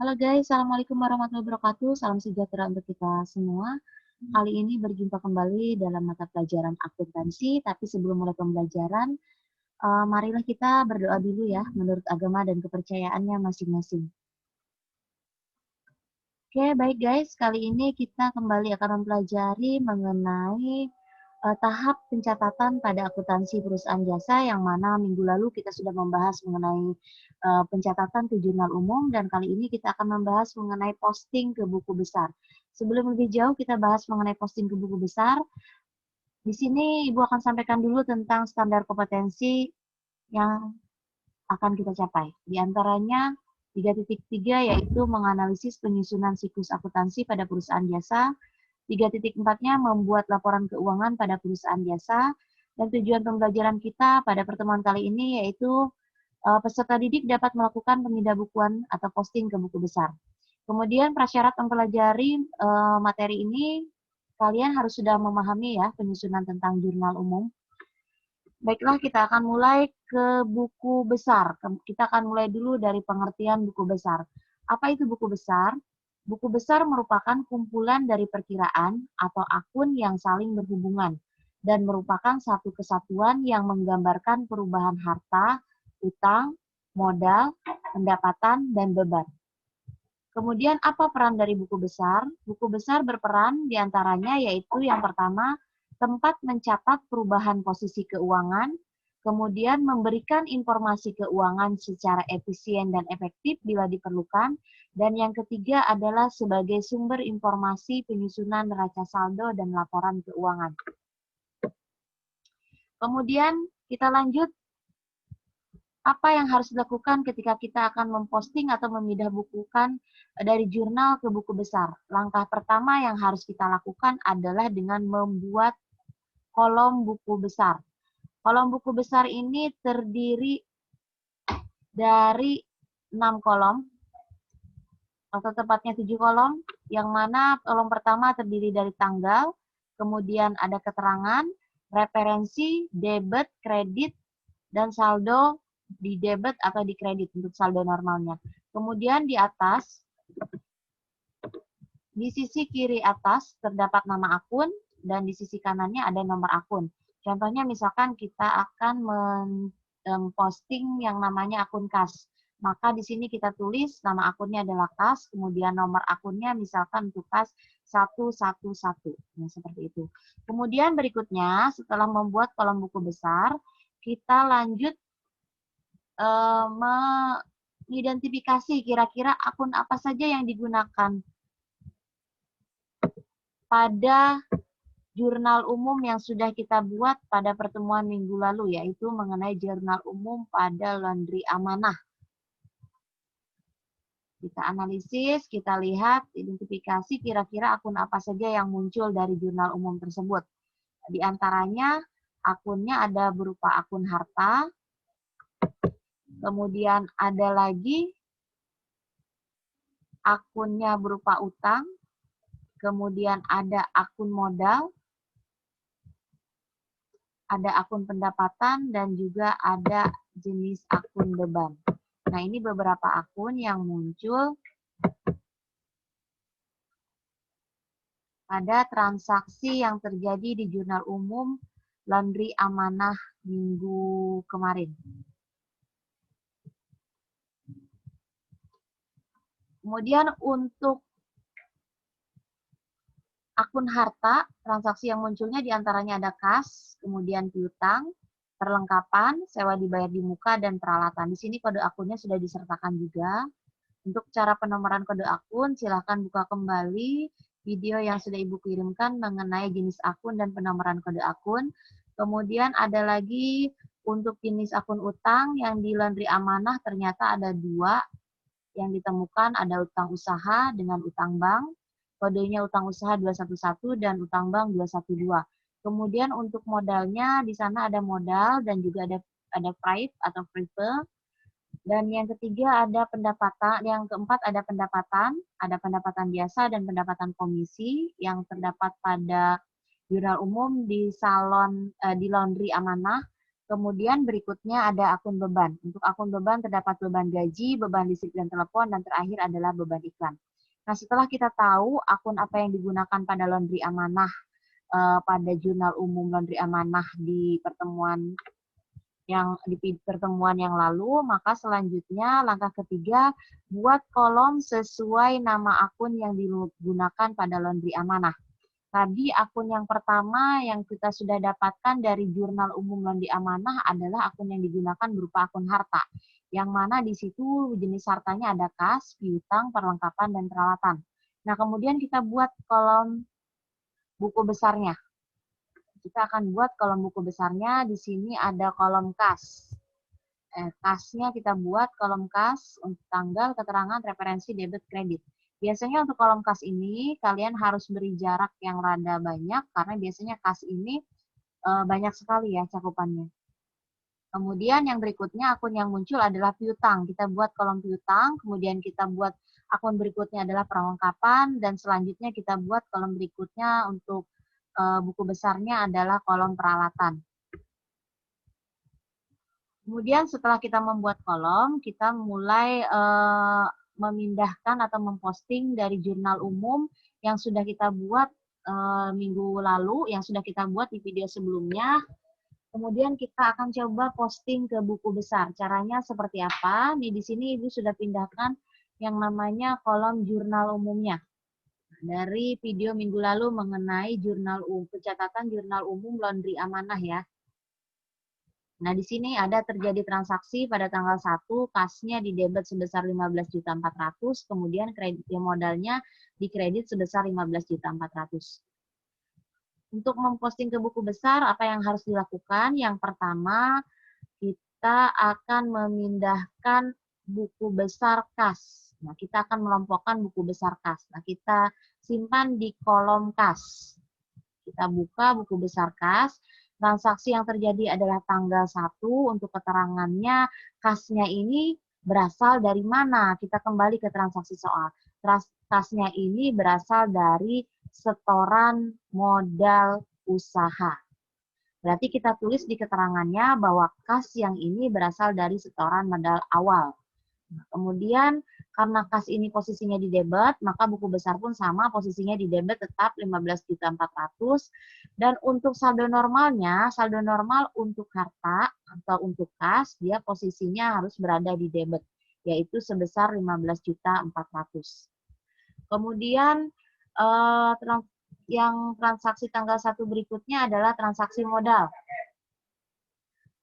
Halo guys, Assalamualaikum warahmatullahi wabarakatuh. Salam sejahtera untuk kita semua. Kali ini berjumpa kembali dalam mata pelajaran akuntansi, tapi sebelum mulai pembelajaran, marilah kita berdoa dulu ya, menurut agama dan kepercayaannya masing-masing. Oke, baik guys, kali ini kita kembali akan mempelajari mengenai tahap pencatatan pada akuntansi perusahaan jasa yang mana minggu lalu kita sudah membahas mengenai pencatatan ke jurnal umum dan kali ini kita akan membahas mengenai posting ke buku besar. Sebelum lebih jauh kita bahas mengenai posting ke buku besar, di sini Ibu akan sampaikan dulu tentang standar kompetensi yang akan kita capai. Di antaranya 3.3 yaitu menganalisis penyusunan siklus akuntansi pada perusahaan jasa, 3.4-nya membuat laporan keuangan pada perusahaan jasa, dan tujuan pembelajaran kita pada pertemuan kali ini yaitu peserta didik dapat melakukan pemindahan atau posting ke buku besar. Kemudian prasyarat mempelajari materi ini, kalian harus sudah memahami ya penyusunan tentang jurnal umum. Baiklah, kita akan mulai ke buku besar. Kita akan mulai dulu dari pengertian buku besar. Apa itu buku besar? Buku besar merupakan kumpulan dari perkiraan atau akun yang saling berhubungan dan merupakan satu kesatuan yang menggambarkan perubahan harta, utang, modal, pendapatan, dan beban. Kemudian apa peran dari buku besar? Buku besar berperan diantaranya yaitu yang pertama, tempat mencatat perubahan posisi keuangan, kemudian memberikan informasi keuangan secara efisien dan efektif bila diperlukan, dan yang ketiga adalah sebagai sumber informasi penyusunan neraca saldo dan laporan keuangan. Kemudian kita lanjut, apa yang harus dilakukan ketika kita akan memposting atau memindah bukukan dari jurnal ke buku besar. Langkah pertama yang harus kita lakukan adalah dengan membuat kolom buku besar. Kolom buku besar ini terdiri dari 6 kolom, atau tepatnya 7 kolom, yang mana kolom pertama terdiri dari tanggal, kemudian ada keterangan, referensi, debit, kredit, dan saldo di debit atau di kredit untuk saldo normalnya. Kemudian di atas, di sisi kiri atas terdapat nama akun, dan di sisi kanannya ada nomor akun. Contohnya misalkan kita akan memposting yang namanya akun kas. Maka di sini kita tulis nama akunnya adalah kas, kemudian nomor akunnya misalkan untuk kas 111. Nah, seperti itu. Kemudian berikutnya, setelah membuat kolom buku besar, kita lanjut mengidentifikasi kira-kira akun apa saja yang digunakan pada jurnal umum yang sudah kita buat pada pertemuan minggu lalu, yaitu mengenai jurnal umum pada Laundry Amanah. Kita analisis, kita lihat, identifikasi kira-kira akun apa saja yang muncul dari jurnal umum tersebut. Di antaranya, akunnya ada berupa akun harta, kemudian ada lagi akunnya berupa utang, kemudian ada akun modal, ada akun pendapatan, dan juga ada jenis akun beban. Nah, ini beberapa akun yang muncul pada transaksi yang terjadi di jurnal umum Laundry Amanah minggu kemarin. Kemudian untuk akun harta, transaksi yang munculnya diantaranya ada kas, kemudian piutang, perlengkapan, sewa dibayar di muka, dan peralatan. Di sini kode akunnya sudah disertakan juga. Untuk cara penomoran kode akun, silakan buka kembali video yang sudah Ibu kirimkan mengenai jenis akun dan penomoran kode akun. Kemudian ada lagi untuk jenis akun utang yang di Laundry Amanah ternyata ada 2 yang ditemukan, ada utang usaha dengan utang bank, kodenya utang usaha 211 dan utang bank 212. Kemudian untuk modalnya di sana ada modal dan juga ada prive atau prive. Dan yang ketiga ada pendapatan, yang keempat ada pendapatan biasa dan pendapatan komisi yang terdapat pada jurnal umum di di Laundry Amanah. Kemudian berikutnya ada akun beban. Untuk akun beban terdapat beban gaji, beban listrik dan telepon, dan terakhir adalah beban iklan. Nah, setelah kita tahu akun apa yang digunakan pada laundry amanah, pada jurnal umum laundry amanah di pertemuan yang lalu, maka selanjutnya langkah ketiga, buat kolom sesuai nama akun yang digunakan pada laundry amanah. Tadi akun yang pertama yang kita sudah dapatkan dari jurnal umum laundry amanah adalah akun yang digunakan berupa akun harta, yang mana di situ jenis hartanya ada kas, piutang, perlengkapan, dan peralatan. Nah, kemudian kita buat kolom buku besarnya. Kita akan buat kolom buku besarnya, di sini ada kolom kas. Kasnya kita buat kolom kas untuk tanggal, keterangan, referensi, debit, kredit. Biasanya untuk kolom kas ini kalian harus beri jarak yang rada banyak karena biasanya kas ini banyak sekali ya cakupannya. Kemudian yang berikutnya akun yang muncul adalah piutang. Kita buat kolom piutang, kemudian kita buat akun berikutnya adalah perlengkapan, dan selanjutnya kita buat kolom berikutnya untuk buku besarnya adalah kolom peralatan. Kemudian setelah kita membuat kolom, kita mulai memindahkan atau memposting dari jurnal umum yang sudah kita buat minggu lalu, yang sudah kita buat di video sebelumnya. Kemudian kita akan coba posting ke buku besar. Caranya seperti apa? Nih di sini Ibu sudah pindahkan yang namanya kolom jurnal umumnya. Dari video minggu lalu mengenai pencatatan jurnal umum laundry amanah ya. Nah, di sini ada terjadi transaksi pada tanggal 1, kasnya di debit sebesar 15.400.000, kemudian kredit modalnya dikredit sebesar 15.400.000. Untuk memposting ke buku besar, apa yang harus dilakukan? Yang pertama, kita akan memindahkan buku besar kas. Nah, kita akan melompokkan buku besar kas. Nah, kita simpan di kolom kas. Kita buka buku besar kas. Transaksi yang terjadi adalah tanggal 1, untuk keterangannya kasnya ini berasal dari mana? Kita kembali ke transaksi soal. Kasnya ini berasal dari setoran modal usaha. Berarti kita tulis di keterangannya bahwa kas yang ini berasal dari setoran modal awal. Nah, kemudian karena kas ini posisinya di debit, maka buku besar pun sama, posisinya di debit tetap 15.400.000. Dan untuk saldo normalnya, saldo normal untuk harta atau untuk kas, dia posisinya harus berada di debit, yaitu sebesar 15.400.000. Kemudian yang transaksi tanggal 1 berikutnya adalah transaksi modal.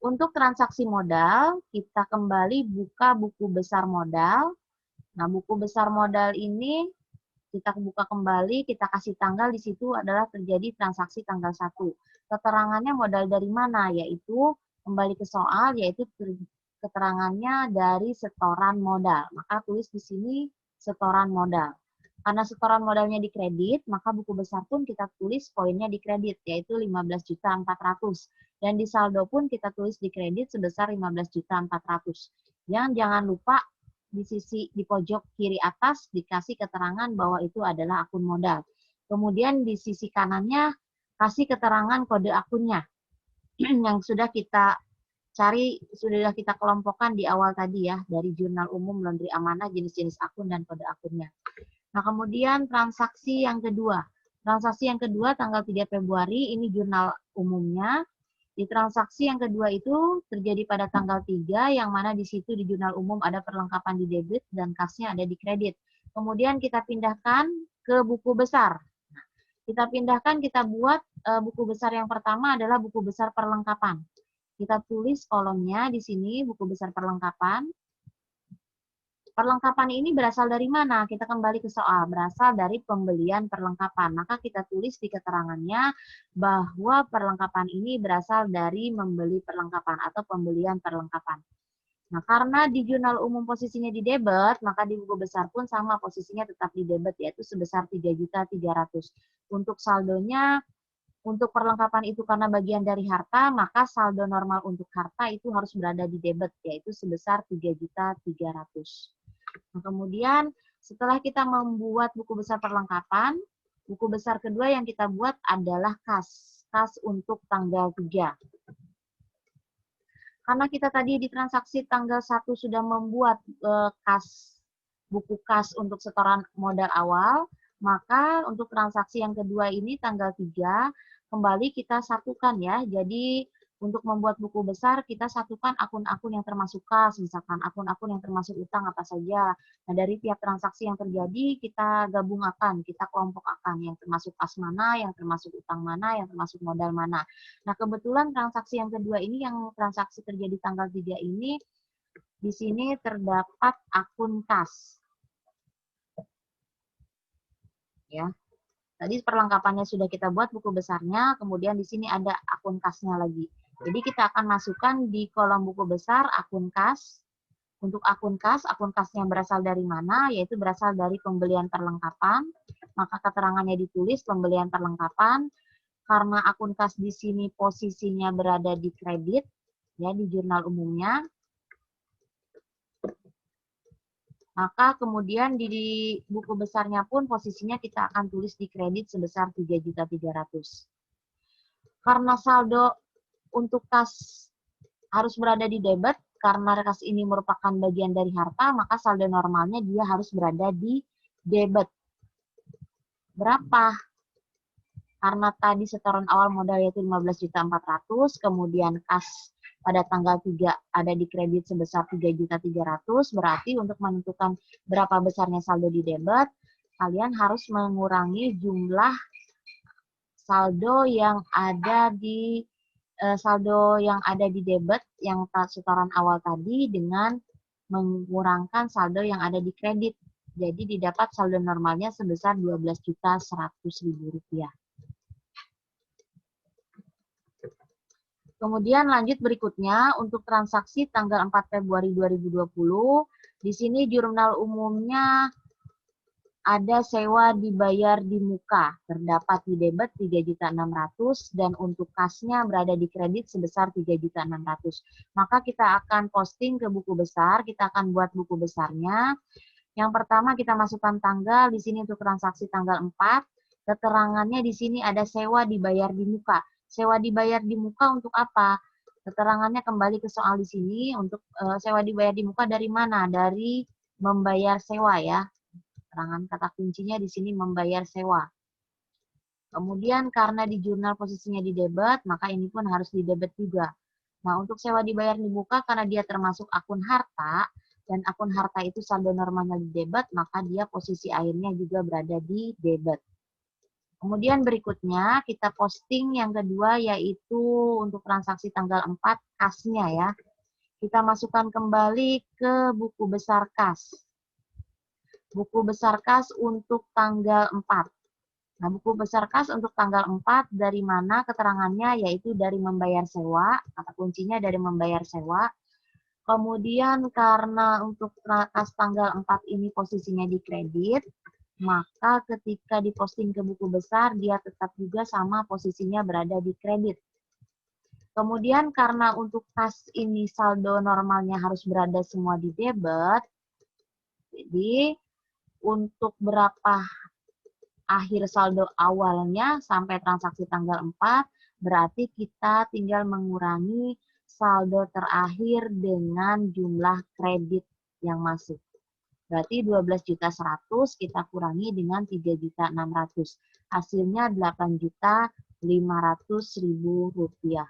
Untuk transaksi modal, kita kembali buka buku besar modal. Nah, buku besar modal ini kita buka kembali, kita kasih tanggal di situ adalah terjadi transaksi tanggal 1. Keterangannya modal dari mana? Yaitu kembali ke soal, yaitu keterangannya dari setoran modal. Maka tulis di sini setoran modal. Karena setoran modalnya dikredit, maka buku besar pun kita tulis poinnya dikredit, yaitu 15.400.000. Dan di saldo pun kita tulis dikredit sebesar 15.400.000. Jangan lupa di pojok kiri atas dikasih keterangan bahwa itu adalah akun modal. Kemudian di sisi kanannya kasih keterangan kode akunnya yang sudah kita cari, sudah kita kelompokkan di awal tadi ya, dari jurnal umum laundry amanah, jenis-jenis akun dan kode akunnya. Nah, kemudian transaksi yang kedua. Transaksi yang kedua tanggal 3 Februari, ini jurnal umumnya. Di transaksi yang kedua itu terjadi pada tanggal 3, yang mana di situ di jurnal umum ada perlengkapan di debit dan kasnya ada di kredit. Kemudian kita pindahkan ke buku besar. Nah, kita pindahkan, kita buat buku besar yang pertama adalah buku besar perlengkapan. Kita tulis kolomnya di sini, buku besar perlengkapan. Perlengkapan ini berasal dari mana? Kita kembali ke soal, berasal dari pembelian perlengkapan. Maka kita tulis di keterangannya bahwa perlengkapan ini berasal dari membeli perlengkapan atau pembelian perlengkapan. Nah, karena di jurnal umum posisinya di debit, maka di buku besar pun sama, posisinya tetap di debit, yaitu sebesar 3.300.000. Untuk saldonya, untuk perlengkapan itu karena bagian dari harta, maka saldo normal untuk harta itu harus berada di debit, yaitu sebesar 3.300.000. Nah, kemudian setelah kita membuat buku besar perlengkapan, buku besar kedua yang kita buat adalah kas. Kas untuk tanggal 3. Karena kita tadi di transaksi tanggal 1 sudah membuat buku kas untuk setoran modal awal, maka untuk transaksi yang kedua ini tanggal 3 kembali kita satukan ya. Jadi untuk membuat buku besar kita satukan akun-akun yang termasuk kas, misalkan akun-akun yang termasuk utang apa saja. Nah, dari tiap transaksi yang terjadi kita gabungkan, kita kelompokkan yang termasuk kas mana, yang termasuk utang mana, yang termasuk modal mana. Nah, kebetulan transaksi yang kedua ini yang transaksi terjadi tanggal 3 ini di sini terdapat akun kas. Ya. Tadi perlengkapannya sudah kita buat buku besarnya, kemudian di sini ada akun kasnya lagi. Jadi kita akan masukkan di kolom buku besar akun kas. Untuk akun kasnya berasal dari mana? Yaitu berasal dari pembelian perlengkapan. Maka keterangannya ditulis pembelian perlengkapan. Karena akun kas di sini posisinya berada di kredit, ya di jurnal umumnya. Maka kemudian di buku besarnya pun posisinya kita akan tulis di kredit sebesar 3.300.000. Karena saldo untuk kas harus berada di debit, karena kas ini merupakan bagian dari harta, maka saldo normalnya dia harus berada di debit. Berapa? Karena tadi setoran awal modal yaitu 15.400.000, kemudian kas pada tanggal 3 ada di kredit sebesar 3.300.000, berarti untuk menentukan berapa besarnya saldo di debit, kalian harus mengurangi jumlah saldo yang ada di debit yang setoran awal tadi dengan mengurangkan saldo yang ada di kredit. Jadi didapat saldo normalnya sebesar Rp12.100.000. Kemudian lanjut berikutnya untuk transaksi tanggal 4 Februari 2020. Di sini jurnal umumnya ada sewa dibayar di muka, terdapat di debit 3.600.000 dan untuk kasnya berada di kredit sebesar 3.600.000. Maka kita akan posting ke buku besar, kita akan buat buku besarnya. Yang pertama kita masukkan tanggal, di sini untuk transaksi tanggal 4, keterangannya di sini ada sewa dibayar di muka. Sewa dibayar di muka untuk apa? Keterangannya kembali ke soal di sini, untuk sewa dibayar di muka dari mana? Dari membayar sewa ya. Keterangan kata kuncinya di sini membayar sewa. Kemudian karena di jurnal posisinya di debit, maka ini pun harus di debit juga. Nah, untuk sewa dibayar di muka karena dia termasuk akun harta, dan akun harta itu saldo normalnya di debit, maka dia posisi akhirnya juga berada di debit. Kemudian berikutnya kita posting yang kedua yaitu untuk transaksi tanggal 4 kasnya ya. Kita masukkan kembali ke buku besar kas. Buku besar kas untuk tanggal 4. Nah, buku besar kas untuk tanggal 4 dari mana keterangannya yaitu dari membayar sewa, kata kuncinya dari membayar sewa. Kemudian karena untuk kas tanggal 4 ini posisinya di kredit, maka ketika diposting ke buku besar, dia tetap juga sama posisinya berada di kredit. Kemudian karena untuk kas ini saldo normalnya harus berada semua di debit, jadi untuk berapa akhir saldo awalnya sampai transaksi tanggal 4, berarti kita tinggal mengurangi saldo terakhir dengan jumlah kredit yang masuk. Berarti 12.100.000 kita kurangi dengan 3.600.000. Hasilnya 8.500.000 rupiah.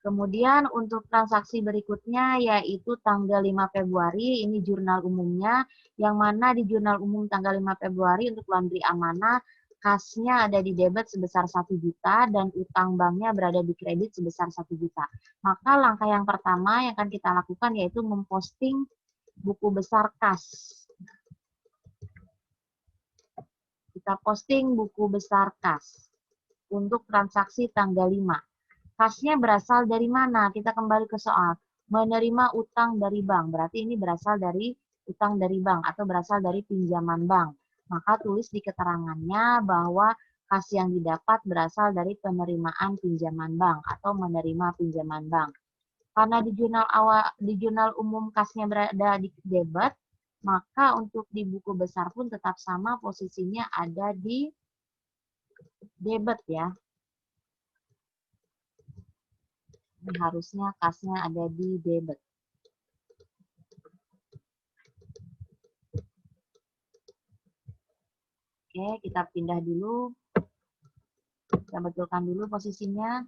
Kemudian untuk transaksi berikutnya yaitu tanggal 5 Februari, ini jurnal umumnya, yang mana di jurnal umum tanggal 5 Februari untuk laundry amanah, kasnya ada di debit sebesar 1 juta dan utang banknya berada di kredit sebesar 1 juta. Maka langkah yang pertama yang akan kita lakukan yaitu memposting buku besar kas. Kita posting buku besar kas untuk transaksi tanggal 5. Kasnya berasal dari mana? Kita kembali ke soal. Menerima utang dari bank. Berarti ini berasal dari utang dari bank atau berasal dari pinjaman bank. Maka tulis di keterangannya bahwa kas yang didapat berasal dari penerimaan pinjaman bank atau menerima pinjaman bank. Karena di jurnal umum kasnya berada di debit, maka untuk di buku besar pun tetap sama posisinya ada di debit ya. Ini harusnya kasnya ada di debit. Oke, kita pindah dulu. Kita betulkan dulu posisinya.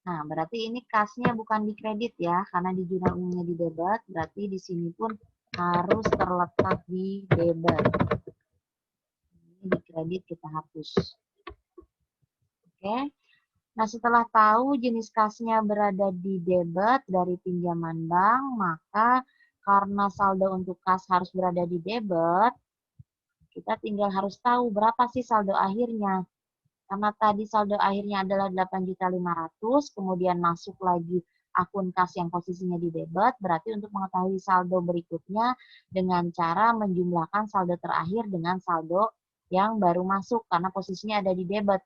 Nah, berarti ini kasnya bukan di kredit ya, karena di jurnal umumnya di debit, berarti di sini pun harus terletak di debit. Ini di kredit kita hapus. Oke. Nah, setelah tahu jenis kasnya berada di debit dari pinjaman bank, maka karena saldo untuk kas harus berada di debit, kita tinggal harus tahu berapa sih saldo akhirnya. Karena tadi saldo akhirnya adalah 8.500.000, kemudian masuk lagi akun kas yang posisinya di debit, berarti untuk mengetahui saldo berikutnya dengan cara menjumlahkan saldo terakhir dengan saldo yang baru masuk, karena posisinya ada di debit.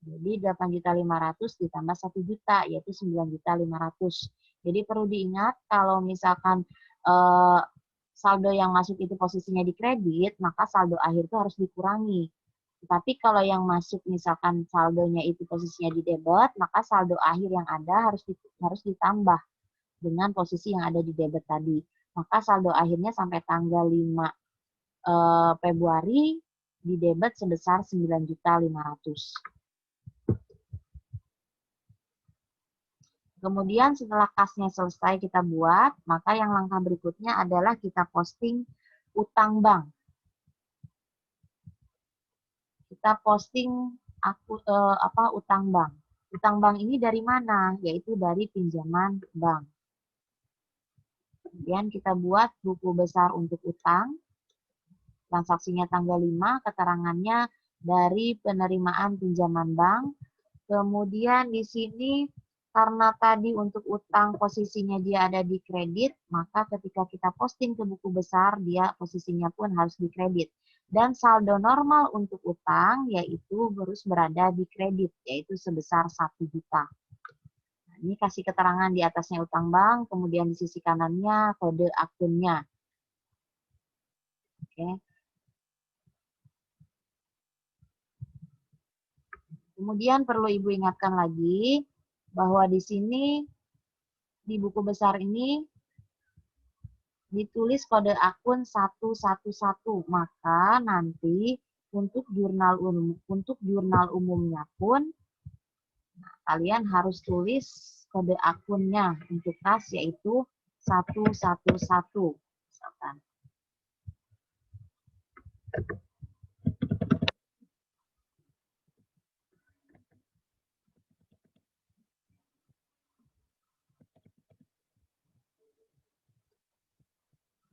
Jadi 8.500.000 ditambah 1 juta, yaitu 9.500.000. Jadi perlu diingat kalau misalkan saldo yang masuk itu posisinya di kredit, maka saldo akhir itu harus dikurangi. Tapi kalau yang masuk misalkan saldonya itu posisinya di debit, maka saldo akhir yang ada harus ditambah dengan posisi yang ada di debit tadi. Maka saldo akhirnya sampai tanggal 5 Februari di debit sebesar 9.500.000. Kemudian setelah kasnya selesai kita buat, maka yang langkah berikutnya adalah kita posting utang bank. Kita posting utang bank. Utang bank ini dari mana? Yaitu dari pinjaman bank. Kemudian kita buat buku besar untuk utang. Transaksinya tanggal 5, keterangannya dari penerimaan pinjaman bank. Kemudian di sini karena tadi untuk utang posisinya dia ada di kredit, maka ketika kita posting ke buku besar, dia posisinya pun harus di kredit. Dan saldo normal untuk utang yaitu harus berada di kredit, yaitu sebesar 1 juta. Nah, ini kasih keterangan di atasnya utang bank, kemudian di sisi kanannya kode akunnya. Oke. Kemudian perlu Ibu ingatkan lagi bahwa di sini di buku besar ini ditulis kode akun 111, maka nanti untuk jurnal umumnya pun kalian harus tulis kode akunnya untuk kas yaitu 111 misalkan.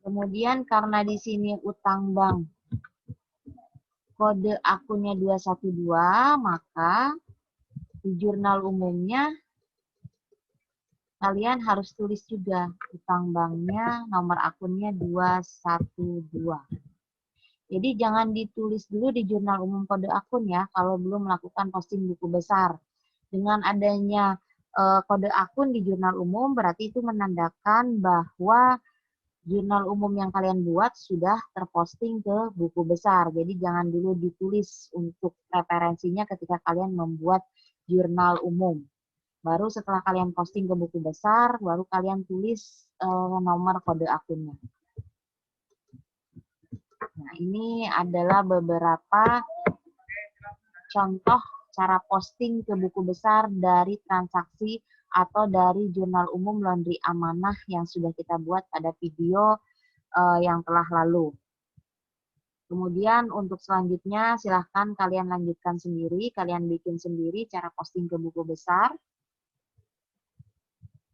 Kemudian karena di sini utang bank kode akunnya 212, maka di jurnal umumnya kalian harus tulis juga utang banknya, nomor akunnya 212. Jadi jangan ditulis dulu di jurnal umum kode akun ya, kalau belum melakukan posting buku besar. Dengan adanya kode akun di jurnal umum, berarti itu menandakan bahwa jurnal umum yang kalian buat sudah terposting ke buku besar. Jadi jangan dulu ditulis untuk referensinya ketika kalian membuat jurnal umum. Baru setelah kalian posting ke buku besar, baru kalian tulis nomor kode akunnya. Nah, ini adalah beberapa contoh cara posting ke buku besar dari transaksi atau dari jurnal umum laundry amanah yang sudah kita buat pada video yang telah lalu. Kemudian untuk selanjutnya silahkan kalian lanjutkan sendiri, kalian bikin sendiri cara posting ke buku besar.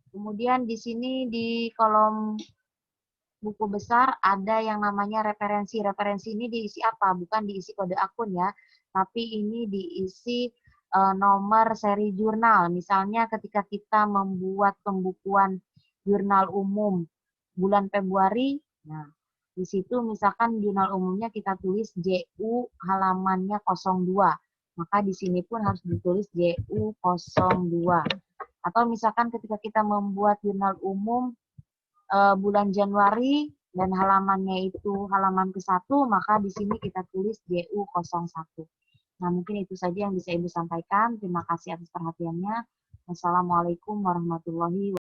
Kemudian di sini di kolom buku besar ada yang namanya referensi. Referensi ini diisi apa? Bukan diisi kode akun ya, tapi ini diisi nomor seri jurnal. Misalnya ketika kita membuat pembukuan jurnal umum bulan Februari, nah di situ misalkan jurnal umumnya kita tulis JU halamannya 02. Maka di sini pun harus ditulis JU 02. Atau misalkan ketika kita membuat jurnal umum bulan Januari, dan halamannya itu halaman ke-1, maka di sini kita tulis JU01. Nah, mungkin itu saja yang bisa Ibu sampaikan. Terima kasih atas perhatiannya. Wassalamualaikum warahmatullahi wabarakatuh.